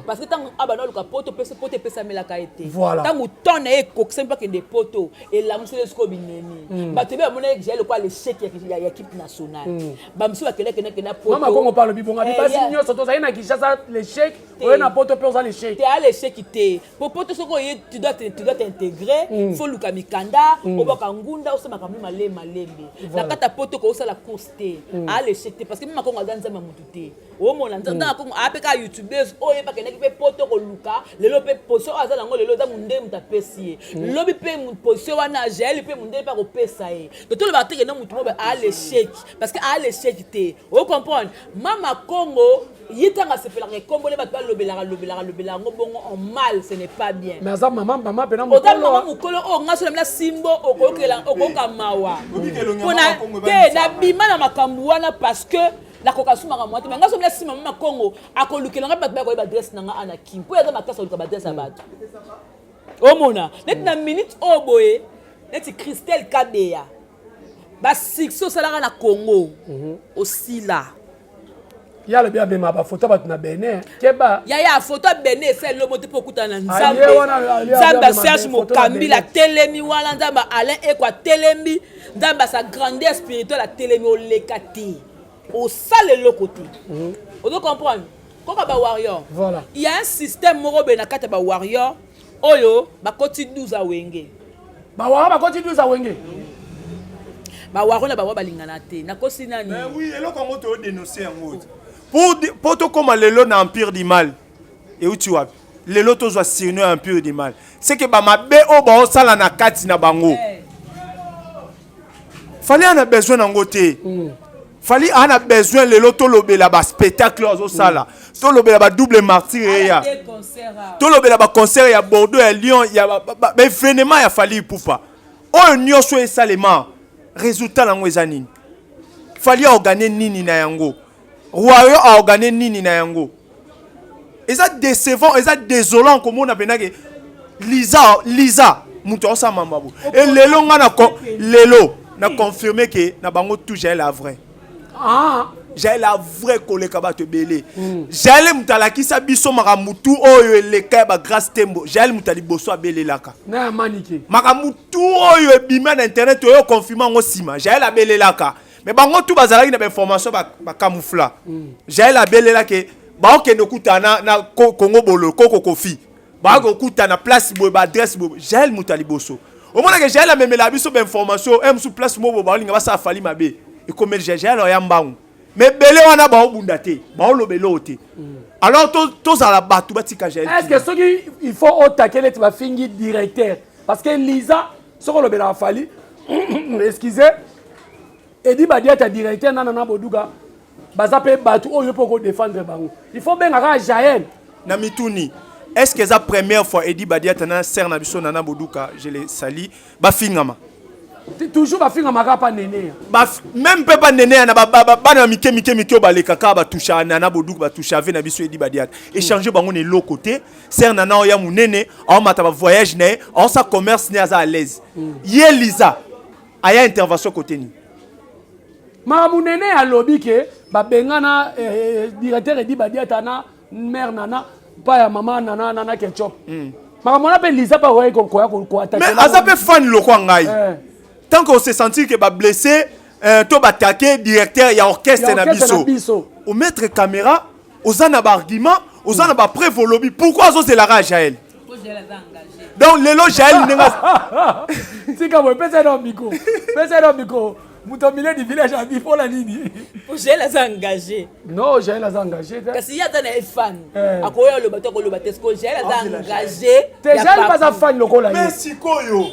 parce que tant abana luka poto pesa melaka été voilà tant temps na ekokse pas que des poto et la musule sko bineni ba tebe mona j'ai le quoi le chèque ya équipe nationale ba musu ba kele na poto Mama Congo parle bibonga bi basi nyoso to zaina Kinshasa le chèque ou na poto pe on le chèque te a le chèque te pour poto soko tu dois t'intégrer faut luka mikanda obaka ngunda osema kambi malembe na kata poto ko osala course te a le chèque parce que Mama Congo azanza mamutu te o mona nzanda Congo apeka youtubers oye pa keneki pe poto ko luka lelo pe position azala ngo lelo za munde mutapesi lobi pe position wana Jaël pe munde pa ko pesa e to to le ba teke na mutu mo ba a le chèque parce que a le chèque te o comprendre Mama Congo yitanga se fait la combo le ba lobelaka ngo bongo en mal ce n'est pas bien mais ça maman pena mo maman mukolo o ngaso la simbo okoka mawa pona te na bima na makambu wana parce que la kokasuma ka mwate mais ngaso mla sima Mama Congo akolukela nga bat ba ko ba dress nanga ana kim po ya za makasa oluka ba dress abato o mona net na minute o boye net Christelle Kadeya ba sixo salaka na Congo aussi là ya le bien bema ba photo bat na Benin keba ya photo Benin c'est le moto pour kuta na Nzamba Serge Mokambi la telemi wala Nzamba Alain Ekwa telemi Nzamba sa grandeur spirituelle la telemi o lekati au sale le côté. On doit comprendre. Quand on va warrior, voilà. Il y a un système morobe na kata ba warrior. Oyo ba koti 12 a wenge. Ba warrior ba koti 12 a wenge. Ba warrior na ba wa balingana te. Na kosi nani? Mais oui, et là comment tu dénoncer en mode. Pour to comme lelo na empire du mal. Et où tu vois? Lelo to zo sirno empire du mal. C'est que ba mabe o ba osala na kati na bango. Fallait en a besoin n'angote. Fali a besoin le loto lobela ba spectacle au sala to lobela ba double martyr ya to lobela ba concert ya Bordeaux ya Lyon ya ba événement ya Fali Poupa o nyoso e salema résultat la ngweza nini Fali a organiser nini na yango Royo a organiser nini na yango eza décevant eza désolant comme on a benake Lisa muto sa mamabo et lelo ngana lelo na confirmer que na bango tout j'ai la vraie j'ai la vraie koleka ba te belé j'ai mutala ki sa biso makamutu oyo eleka ba grâce tembo j'ai mutali boso abelé laka na manike makamutu oyo ebima na internet oyo confirmer ngo sima j'ai la belé laka mais bango tout bazalaki na ba information ba camoufla j'ai la belé laka ba okende kutana na Congo bolo koko kofi ba ko kutana place bo ba adresse bo j'ai mutali boso Au moins que j'ai la même la biso information, aime sous place mo ba linga ba sa fali mabe. Et comme j'ai la yambangu. Mais belé wana ba obundate, ba lo belote. Alors tous à la batu batika j'ai. Est-ce que ce qui il faut attaquer les va finir directeur parce que Lisa ce qu'on le bela fali excusez Edi Badia ta directeur nana boduga baza pe batu oyo poko défendre bango. Il faut bien aga Jaël na mituni. Est-ce que c'est la première fois Edi Badia tana ser na biso nana boduka je le sali ba fingama. Toujours ba fingama ka pa néné. Ba même pas néné na ba na mike ba le kaka ba toucha nana boduka ba toucha avec na biso Edi Badia. Échanger bango ne l'autre côté, ser nana oya munene, on mata ba voyage né, on sa commerce né à l'aise. Yé Lisa aya intervention côté ni. Ma munene a lobby ke ba bengana directeur Edi Badia tana mère nana pas ya maman nana ketchup. Ma mona pe Lisa pa ouais ko attaquer. Mais azape fan loko ngai. Tant qu'on se sentit que ba blessé to ba attaquer directeur ya orchestre na biso. Au mettre caméra, aux ana ba argument, aux ana ba preuve au lobby. Pourquoi ça c'est la rage Jaël? Donc les lo Jaël nenga. Si ka mo pesa no miko. Pesa no miko. Mutomile du village à Bifo la nini. Pour Jaël a engagé. Non, Jaël a engagé. Parce qu'il y a des fans. À quoi le bateau ko le bateau ko Jaël a engagé. T'es Jaël pas un fan loko là. Mais si koyo.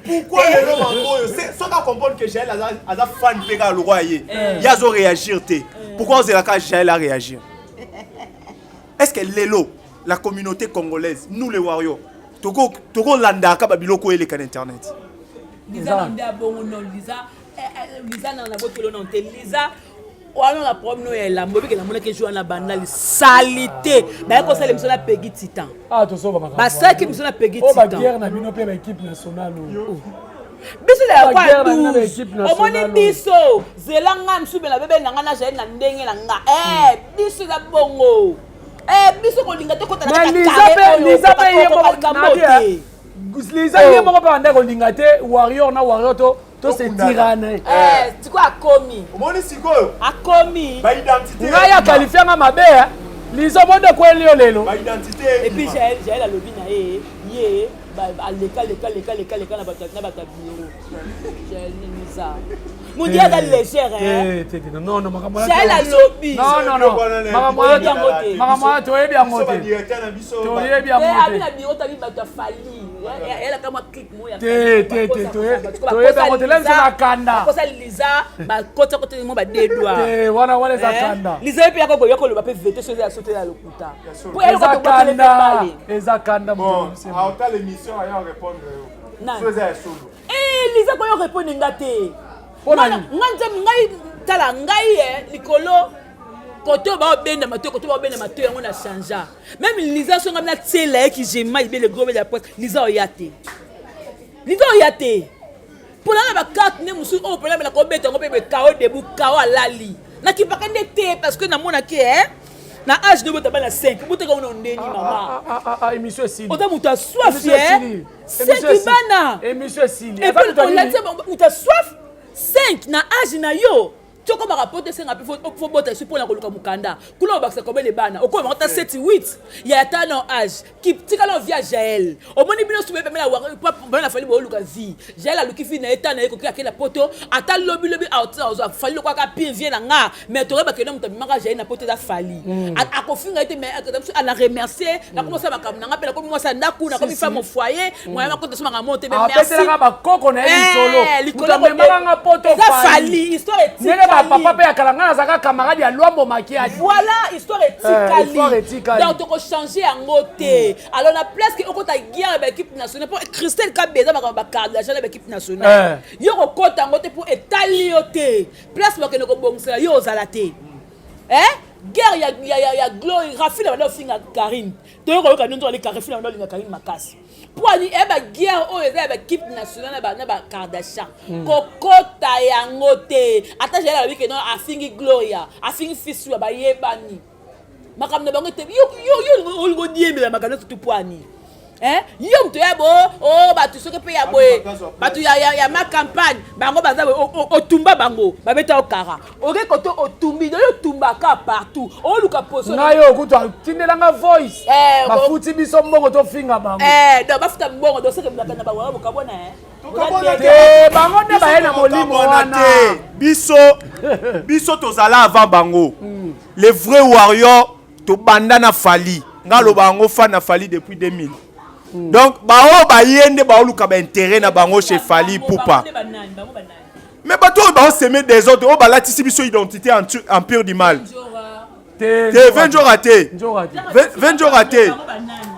Pourquoi les gens koyo? C'est ça qu'on comprend que Jaël a fan pega le roi yé. Ya zo réagir té. Pourquoi on ka Jaël a réagir? Est-ce que l'élo, la communauté congolaise, nous les warriors, Togo landa ka babiloko ele kan internet. Lisa nda bongo non Lisa na botolo non te Lisa wana la problème no la mbobi ke na mona ke joue na banal salité ba ko sala misona pegi titan to so ba ba sa ki misona pegi titan o ba guerre na bino pe ba équipe nationale biso la kwa 12 o moni biso zelanga msubela bebe nanga na Jaël na ndenge na nga biso la bongo biso ko linga te ko tala ka Lisa pe yemo Lisa yemo ko pa ndeko linga te warrior na warrior to se tirane tu quoi akomi Omoni sikoyo akomi ba identité nga ya qualifier nga mabe Lisa bonde ko elio lelo ba identité et puis Jaël a lobby na ye ba aleka na bata bureau Jaël ni ça mon dia da légère non makamwa Jaël a lobby non makamwa to yebi amote to yebi amote na bureau tabi bata fali elle kama click moya to yebi amote lem na kanda ko sa Lisa ba kota mo ba dedwa wana za kanda Lisa pe yako boyako lo ba pe vete so ya sauter ya lokuta po elle ko kanda eza kanda bon a ota l'émission aya répondre so za solo Lisa ko yo répondre ngate ngai tala ngai likolo koto ba obenda mato koto ba obenda mato yango na changea même Lisa songa na tsela ki jema ibe le gros de la presse Lisa oyate pour la ba carte ne musu o problème la ko beta ngo pe kao debout kao alali na ki pa kende te parce que na mona ke na âge de bota bana 5 buta ko ndeni mama émission Sili ota muta soif c'est bana émission Sili et puis on l'a dit muta soif 5 na âge na yo tu comme rapporter 5 faut botter sur pour la koluka mukanda kuna obakisa comme les bana au comme on 7 8 il y a ta non âge qui tikala via Jaël au moni bino soube pemela wa pas na fali bo luka vie Jaël a luki fi na eta na eko ki akela poto ata lobby out za fali kwa ka pin vient na nga mais to reba ke no mutamaka Jaël na poto da fali akofinga ete mais ana remercier na commencer ba kam na nga pela comme moi ça ndaku na comme femme au foyer moi ma konte soma monter mais merci apetela ba koko na solo mutamaka nga poto fali histoire est papa pe akalanga na zaka camarade ya Luambo Makiadi voilà histoire etikali donc to ko changer yango te alors na place que okota guerre ba équipe nationale pour Christelle Kabeza ba carte d'argent ba équipe nationale yo ko kota yango te pour etali yo te place ba ke no ko bongisa yo ozala te guerre ya glory Rafina bana finga Karine to yo ko kaninto ali Rafina bana linga Karine makasi pour ani ba guerre o eza ba équipe nationale na ba Kardashian kokota yango te ata Jaël la wiki non afingi Gloria afingi fisu ba yebani makamna bango te yo ngo diemela makana tout pour ani yo mto ya bo bato soki pe ya boye bato ya ma campagne bango baza otumba bango babeta okara oke koto otumbi yo tumbaka partout oluka poso na yo kutu atindelanga voice bafuti biso mbongo tofinga bango donc bafuta mbongo donc soki mlaka na bango bokabona bango nde baye na molimo wana biso tozala avant bango les vrais warriors tobanda na fali ngalo bango fa na fali depuis 2000 donc bao bayende baoluka ba intérêt na bango chez Fali Poupa mais bato ba semer des autres o balatisi biso identité en pur du mal te 20 jours raté 20 jours raté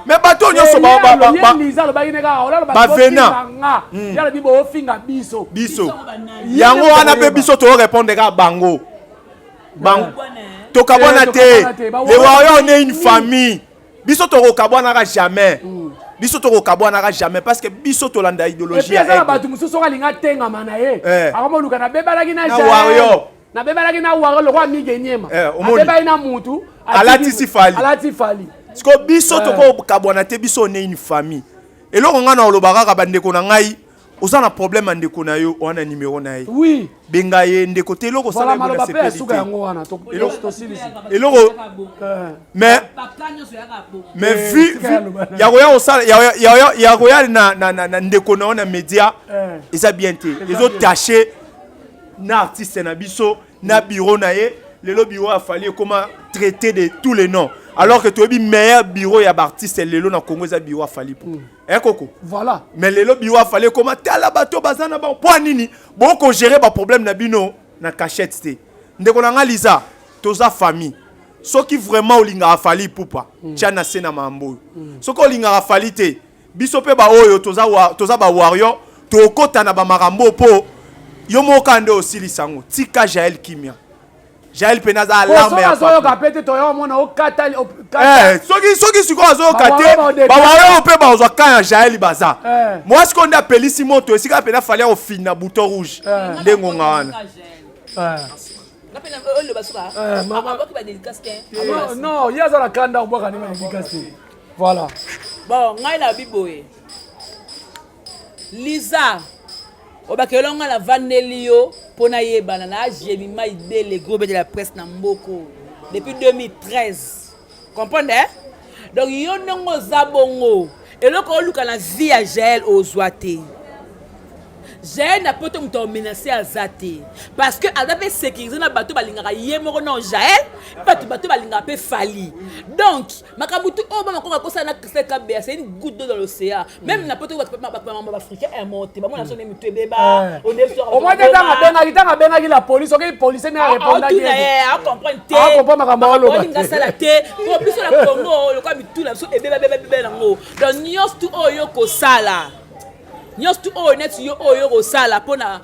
mais bato nyoso ba vena yala bibo ofinga biso yango wana pe biso to répondre ka bango to kabona te les warriors on est une famille biso to kabona ka jamais biso to kabwana jamais parce que biso to landa idéologie et puis ça ba tu mususu ka linga tenga mana ye akoma luka na bebalaki na warrior na bebalaki na warrior lo kwa migenyema beba ina mutu alati sifali sko biso to ko kabwana te biso on est une famille et lo ngana olobaka ka bandeko na ngai osana problème ndeko na yo wana numéro na ye oui benga ye ndeko te loko sala ko na sécurité suka yango wana to silisi et loko mais vu ya osala ya na ndeko na média eza bien te les autres tâcher na artiste na biso na bureau na ye lelo bureau a fallu comment traiter de tous les noms alors que tu es meilleur bureau ya artiste lelo na Congo za bureau a fallu pour Koko. Voilà. Mais le lobby a fallu comment tala bateau bazana ba point nini boko gérer ba problème na bino na cachette té. Ndeko na ngaliza toza famille. Soki vraiment olinga a fallu poupa. Tiana sena mambo. Soko olinga a fallu té. Biso pe ba oyo toza ba warrior to kota na ba marambo po yo moka nde osili sango. Tika Jael Kimia. Jael Penaza alarme ya so kapete to yo mona okata soki siko azo kate ba wayo pe ba ozo kan Jael baza moi ce qu'on appelle ici moto esika pena fallait au fin na bouton rouge ndengo ngana non il y a ça la kanda on boka ni dédicace voilà bon ngai na biboye Lisa obakelonga na vanelio pona yebana na Jemima Ibele groupe de la presse na mboko depuis 2013 comprenez donc yo ndongo zabongo eloko luka na vie ya Jael ozwate Jael na poto muto menacer azate parce que azape sécuriser na bato balingaka yemoko na Jael bato balingaka pe Fali donc makabutu oba makonga kosa na KBA c'est une goutte d'eau dans l'océan même na poto bato africain est monté ba mona sonne mutu beba on est sur au moins tanga benga la police ok police na répondre à comprendre makambo on nga sala te pour plus la Congo le kwa mutu la so beba nango donc nyos tu oyo ko sala nyos tu oyo net yo oyo ko sala pona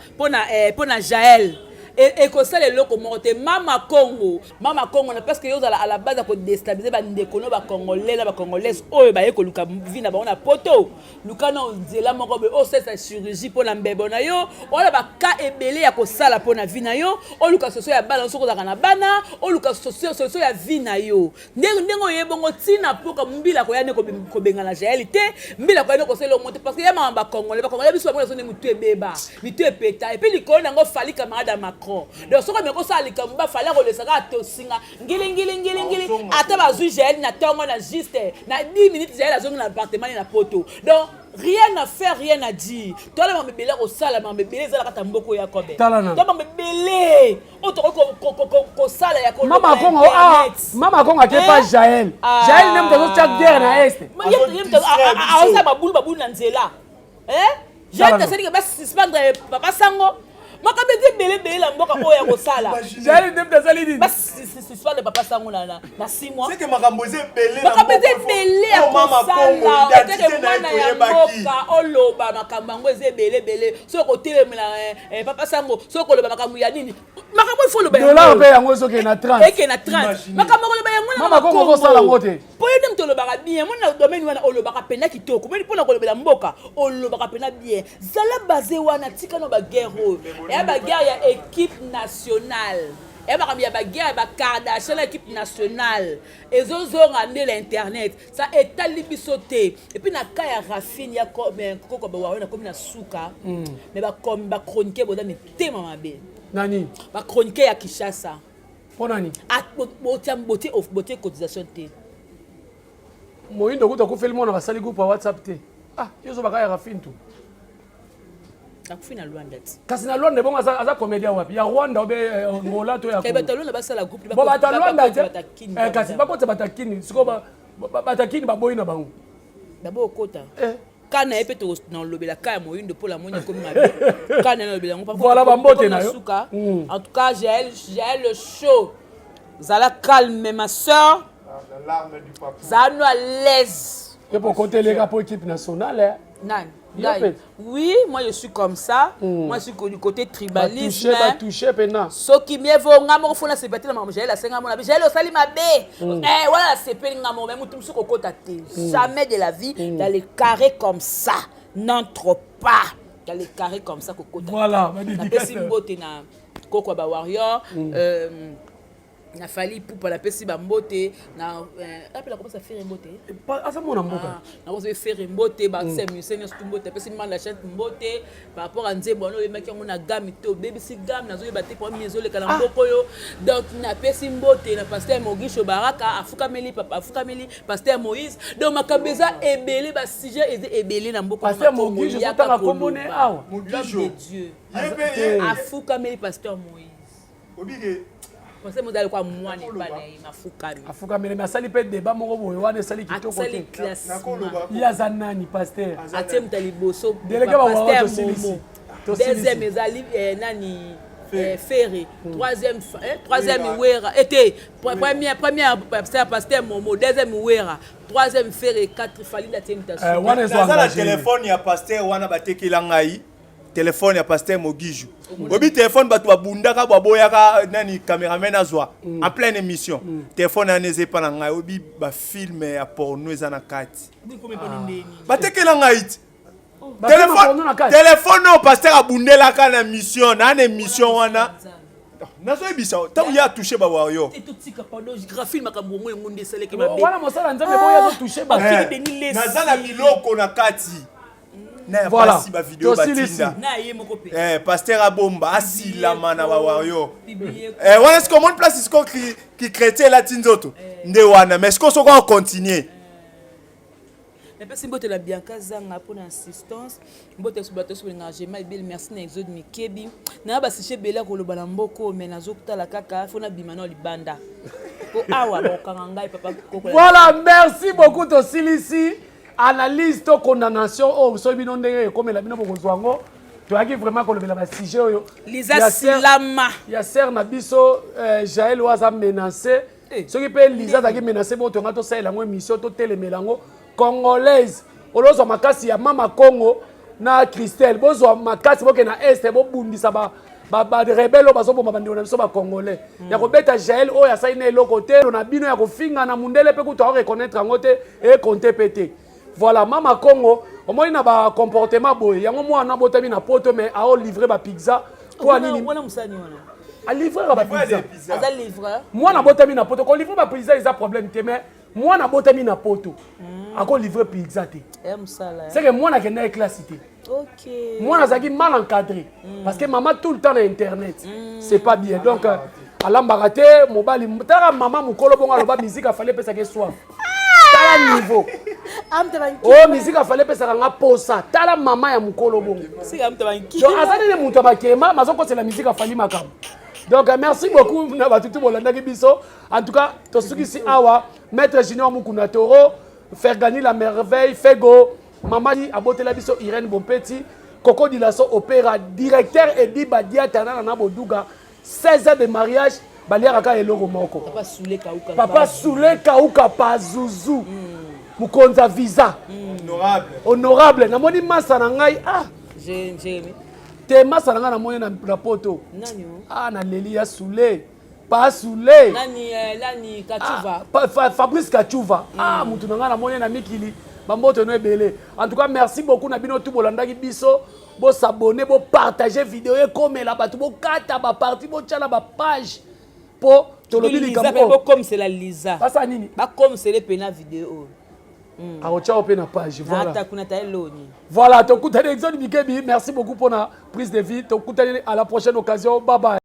Jael et que ça les locaux monté mama Congo na parce que yo à la base pour déstabiliser ba ndeko no ba congolais la ba congolaise oyo ba yeko luka vina ba na poto luka na nzela moko be o c'est sa chirurgie pour la mbebo na yo o la ba ka ebele ya ko sala pona vina yo o luka soso ya balance ko za na bana o luka soso ya vina yo ndengo yebongo tina poka mbila ko yane ko benga na réalité mbila ko yane ko selo monter parce que ya ba congolais biso ba so ne mutu ebeba mitu epeta et puis likolo nango fali camarade donc ce que me ça likamba fallait relesaka tosinga ngili ata bazui Jael na tongo na juste na 10 minutes Jael azonga na appartement na poto donc rien à faire rien à dire toi la mabele ko sala mabele za la kata mboko ya kobe toi mabele auto ko sala ya ko mama kongo ke pas Jael nem to chaque guerre na est a sa babulu na nzela Jael ta sali ke ba suspendre papa sango makabete bele la mboka oya ko sala Jael dem tazali di bas c'est soit le papa sango na 6 mois c'est que makamboze bele makabete bele ya ko sala eteke mwana ya mboka oloba makambango eze bele so ko telemela papa sango so ko loba makambo ya nini makambo ifo loba dollar pe yango so ke na 30 eke na 30 makambo loba yango na mama ko sala ngote po yende mto loba bien mona domaine wana oloba ka pena kitoko meni pona ko lobela mboka oloba ka pena bien zala basé wana tika no ba guerre ya bagarre ya équipe nationale et makambi ya baguerre ba Kardashian l'équipe nationale ezozonga nde l'internet ça etali biso te et puis na ka ya Rafine ya koko ba wa na komi na suka mais ba chroniquer boda ne tema mabe nani ba chroniquer ya Kinshasa pour nani beauté cotisation te moyindo kuta ko film na basali groupe WhatsApp te yozo baka ya Rafine tout akufina Rwanda kasi na Rwanda bongo aza comédien wapi ya Rwanda obe ngola to ya Congo Batalona basala groupe ba Rwanda kasi bakota batakini siko batakini baboyi na bango d'abord kota kana epe to na lobela kaya moyindo pour la monya comme mabe kana na lobela ngo voilà bambote na yo en tout cas j'ai le show zala calme ma sœur l'arme du papa zano à l'aise et pour côté les gars pour équipe nationale nan. Oui, moi je suis comme ça. Moi je suis du côté tribalisme. Touché, pena. Ce qui m'est venu, on faut la séparer la maman. J'ai la senga mon abi. J'ai le sali ma bé. Voilà, c'est pas une maman. Même tout ce qu'on côté. Jamais de la vie dans les carrés comme ça. N'entre pas dans les carrés comme ça. Voilà. Na pesi mbote na koko ba warrior. Na fali pour la pesi ba mbote na appelle comment ça faire mbote asa mona mboka na ko faire mbote ba c'est musenya stu mbote pesi man la chante mbote par rapport à nzembo no meki yango na gamme to baby si gamme na zo ba te pour mizo le kala mboko yo donc na pesi mbote na pasteur Mogisho Baraka afuka meli papa afuka meli pasteur Moïse donc makabeza ebele ba sujet ebele na mboko pasteur Mogisho tanga komone awa Mogisho Dieu afuka meli pasteur Moïse obige parce que modèle quoi moi n'est pas afuka mais asali pe débat moko boye wana sali kitoko te ya zanani pasteur atem taliboso délégué ba wa to deuxième ezali nani Ferré troisième Wera était première pasteur Momo deuxième Wera troisième Ferré quatre fali la tentation wana zo la téléphone ya pasteur wana batekela ngai téléphone ya pasteur Mogisho obi téléphone bato babundaka baboyaka nani cameraman azwa en pleine émission téléphone aneze pa na ngai obi ba film ya porno eza na kati batekela ngai téléphone no pasteur abundelaka na mission na émission wana nazo ebisa tant ya toucher ba wayo etutika pardon graphile makambo ngo ngonde seleke mabe wana mosala nzambe boya zo toucher ba nazala biloko na kati. Voilà. Vidéo pasteur Abomba asila mana wa wario. Voilà ce comment place isko qui chrétien latinzoto. Nde wana mais est-ce qu'on va continuer? Mais parce que mbote la Bianca zanga pour l'assistance, mbote sur bateau sur l'engagement et belle merci na exode mikebi. Na ba siche bela ko lo balamboko mais nazokta la kaka fona bimano libanda. Ko awa ba kanganga papa koko. Voilà, merci beaucoup to silisi. Analyse to condamnation oh so bino ndenge comme la bino bokozwango to aki vraiment ko lebela ba sujet oyo Lisa Silama ya ser na biso Jaël waza menacé ce qui peut Lisa zaki menacé bo to ngato saela ngo émission to telemelango congolaise olozo makasi ya mama Congo na Christelle bozo makasi boke na est bo bundisa ba rebelo bazoboma bandeko na biso ba congolais ya kobeta Jaël oyo ya saina eloko te na bino ya kofinga na mundele pe kuto reconnaître ngote et compter pété. Voilà, Mama Congo, au moins il y a un comportement boy. Il y a un moment où on a na poto mais à livrer ba pizza. Quoi ni? À livrer ba pizza. À livrer. Moi na botami na poto. Quand livrer ba pizza, il y a problème te mais moi na botami na poto. À quoi livrer pizza te? C'est que moi na kena classité. OK. Moi na zaki mal encadré parce que maman tout le temps na internet. C'est pas bien. Donc à l'embaraté, mobile, tara maman mukolo bonga loba musique a fallait pesa que soif. Tala niveau. Oh musique a fallait pesa nga posa. Tala maman ya mukolo bongo. C'est am tabanki. Donc azali ne muto bakema, mazoko c'est la musique a fallu makam. Donc merci beaucoup na batutu bolanda ki biso. En tout cas, to suki si awa maître Junior Mukuna Toro, faire gagner la merveille, Fego, Mamadi abotela biso Irène Bompeti, Coco Dilasso opéra directeur Edi Badia Tanana na Boduga, 16 ans de mariage. Baliaraka eloko moko. Papa Soule Kauka Pazuzu. Mukonza visa. Honorable. Na moni masa na ngai J'ai aimé. Te masa na ngai na moni na poto. Nani na Leli ya Soule. Pas Soule. Nani Kachuva. Fabrice Kachuva. Mutu na ngai na moni na mikili. Bamboto no ebele. En tout cas merci beaucoup na bino tout bolandaki biso. Bo s'abonner, bo partager vidéo comme la batu bo kata ba parti bo tchala ba page. po tolobi likambo comme c'est la Lisa pasa nini ba comme c'est les pena vidéo aocha ope na page voilà voilà tokutani Exxon Mikebi merci beaucoup pour la prise de vie tokutani à la prochaine occasion bye bye.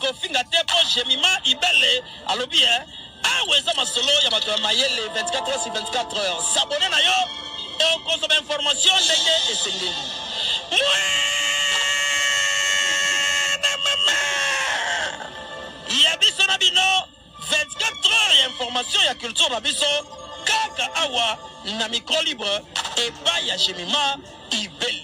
Kofinga tepo Jemima Ibele alobi aweza masolo ya bato ya mayele 24 heures sur 24 heures s'abonner na yo et okozoma information ndenge esengeli ya biso na bino 24 heures ya information ya culture na biso kaka awa na micro libre epai ya Jemima Ibele.